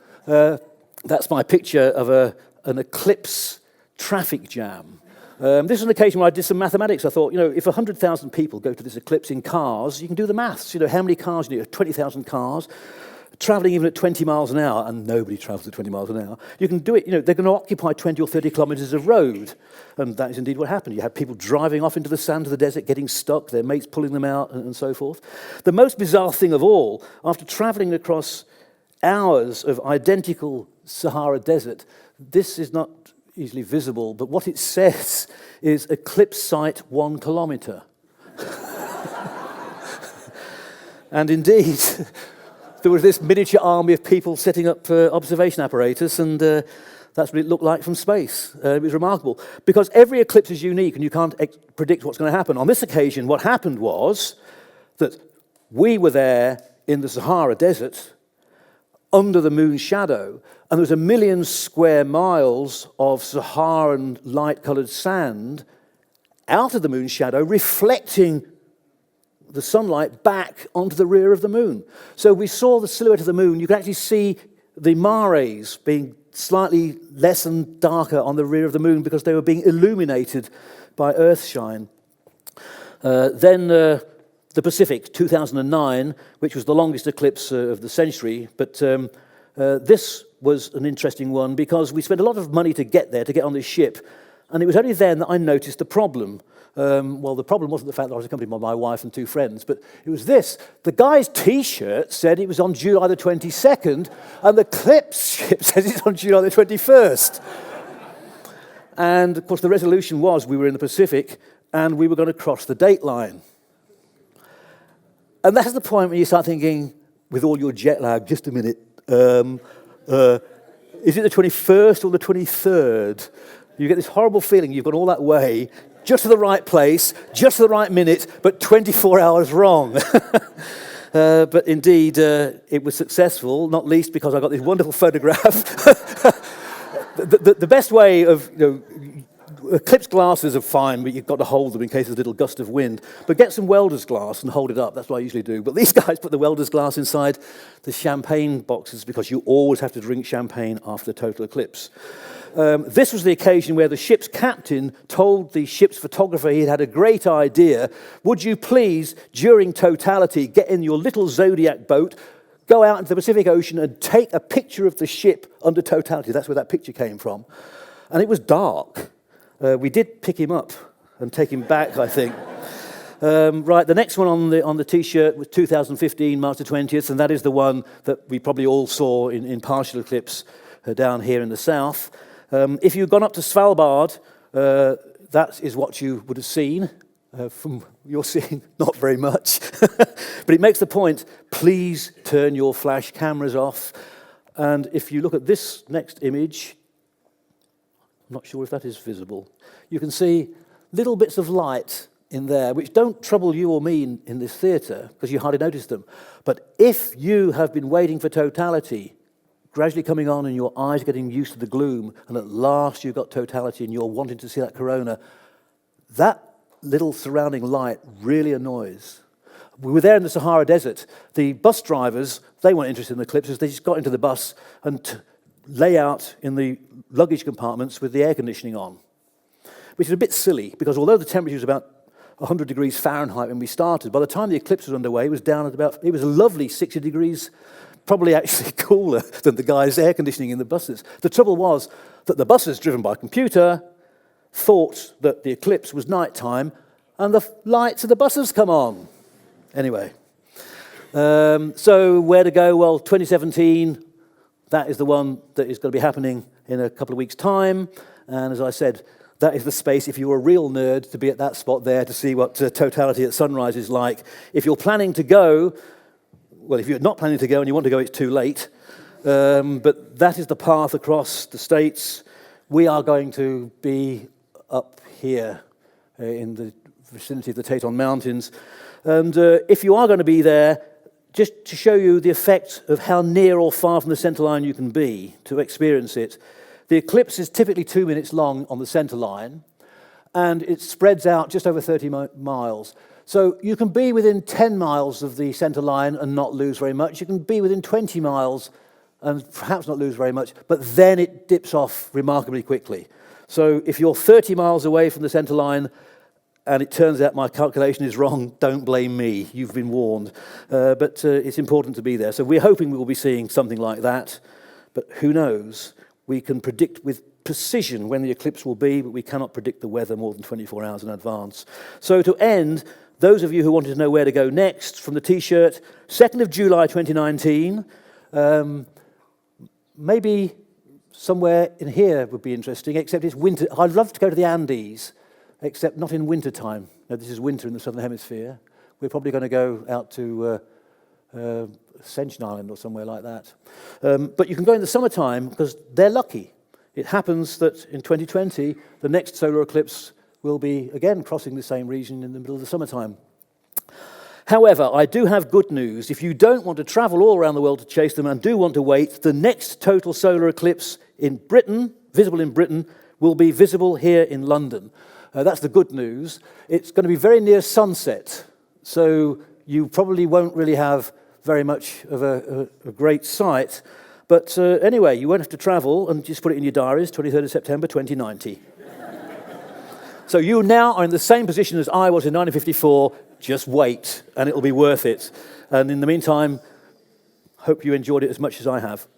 That's my picture of an eclipse traffic jam. This is an occasion where I did some mathematics. I thought, if 100,000 people go to this eclipse in cars, you can do the maths. How many cars you need? 20,000 cars, traveling even at 20 miles an hour, and nobody travels at 20 miles an hour. You can do it. They're going to occupy 20 or 30 kilometers of road. And that is indeed what happened. You had people driving off into the sand of the desert, getting stuck, their mates pulling them out, and so forth. The most bizarre thing of all, after traveling across hours of identical Sahara Desert, this is not easily visible, but what it says is eclipse site 1 kilometer. And indeed, there was this miniature army of people setting up observation apparatus, and that's what it looked like from space. It was remarkable, because every eclipse is unique and you can't predict what's going to happen. On this occasion, what happened was that we were there in the Sahara Desert, under the moon's shadow, and there was 1 million square miles of Saharan light-coloured sand out of the moon's shadow, reflecting the sunlight back onto the rear of the moon. So we saw the silhouette of the moon. You could actually see the mares being slightly less and darker on the rear of the moon because they were being illuminated by earthshine. Then the Pacific, 2009, which was the longest eclipse of the century, but this was an interesting one because we spent a lot of money to get there, to get on this ship, and it was only then that I noticed the problem. Well, the problem wasn't the fact that I was accompanied by my wife and 2 friends, but it was this. The guy's T-shirt said it was on July the 22nd, and the Eclipse ship says it's on July the 21st. And, of course, the resolution was we were in the Pacific, and we were going to cross the date line. And that's the point when you start thinking, with all your jet lag, just a minute, is it the 21st or the 23rd? You get this horrible feeling you've gone all that way, just to the right place, just to the right minute, but 24 hours wrong. But indeed, it was successful, not least because I got this wonderful photograph. The best way of, eclipse glasses are fine, but you've got to hold them in case there's a little gust of wind. But get some welder's glass and hold it up. That's what I usually do. But these guys put the welder's glass inside the champagne boxes because you always have to drink champagne after the total eclipse. This was the occasion where the ship's captain told the ship's photographer he had a great idea. Would you please, during totality, get in your little Zodiac boat, go out into the Pacific Ocean and take a picture of the ship under totality. That's where that picture came from. And it was dark. We did pick him up and take him back, I think. Right, the next one on the T-shirt was 2015, March the 20th, and that is the one that we probably all saw in partial eclipse down here in the south. If you'd gone up to Svalbard, that is what you would have seen. From you're seeing not very much. But it makes the point, please turn your flash cameras off. And if you look at this next image, I'm not sure if that is visible. You can see little bits of light in there, which don't trouble you or me in this theatre, because you hardly notice them. But if you have been waiting for totality, gradually coming on and your eyes are getting used to the gloom, and at last you've got totality and you're wanting to see that corona, that little surrounding light really annoys. We were there in the Sahara Desert. The bus drivers, they weren't interested in the eclipses. They just got into the bus and lay out in the luggage compartments with the air conditioning on, which is a bit silly, because although the temperature was about 100 degrees Fahrenheit when we started, by the time the eclipse was underway, it was down at about, it was a lovely 60 degrees, probably actually cooler than the guys' air conditioning in the buses. The trouble was that the buses, driven by computer, thought that the eclipse was nighttime, and the lights of the buses come on. Anyway, so where to go? Well, 2017, that is the one that is going to be happening in a couple of weeks' time. And as I said, that is the space, if you're a real nerd, to be at that spot there to see what totality at sunrise is like. If you're planning to go, well, if you're not planning to go and you want to go, it's too late. But that is the path across the States. We are going to be up here in the vicinity of the Teton Mountains. And if you are going to be there, just to show you the effect of how near or far from the centre line you can be to experience it, the eclipse is typically 2 minutes long on the centre line, and it spreads out just over 30 miles. So you can be within 10 miles of the centre line and not lose very much. You can be within 20 miles and perhaps not lose very much, but then it dips off remarkably quickly. So if you're 30 miles away from the centre line, and it turns out my calculation is wrong, don't blame me. You've been warned. But it's important to be there. So we're hoping we will be seeing something like that. But who knows? We can predict with precision when the eclipse will be, but we cannot predict the weather more than 24 hours in advance. So to end, those of you who wanted to know where to go next, from the T-shirt, 2nd of July 2019, maybe somewhere in here would be interesting, except it's winter. I'd love to go to the Andes, except not in winter time. Now, this is winter in the southern hemisphere. We're probably going to go out to Ascension Island or somewhere like that. But you can go in the summertime because they're lucky. It happens that in 2020, the next solar eclipse will be again crossing the same region in the middle of the summertime. However, I do have good news. If you don't want to travel all around the world to chase them and do want to wait, the next total solar eclipse in Britain, visible in Britain, will be visible here in London. That's the good news. It's going to be very near sunset, so you probably won't really have very much of a great sight. But anyway, you won't have to travel, and just put it in your diaries, 23rd of September 2090. So you now are in the same position as I was in 1954. Just wait, and it'll be worth it. And in the meantime, hope you enjoyed it as much as I have.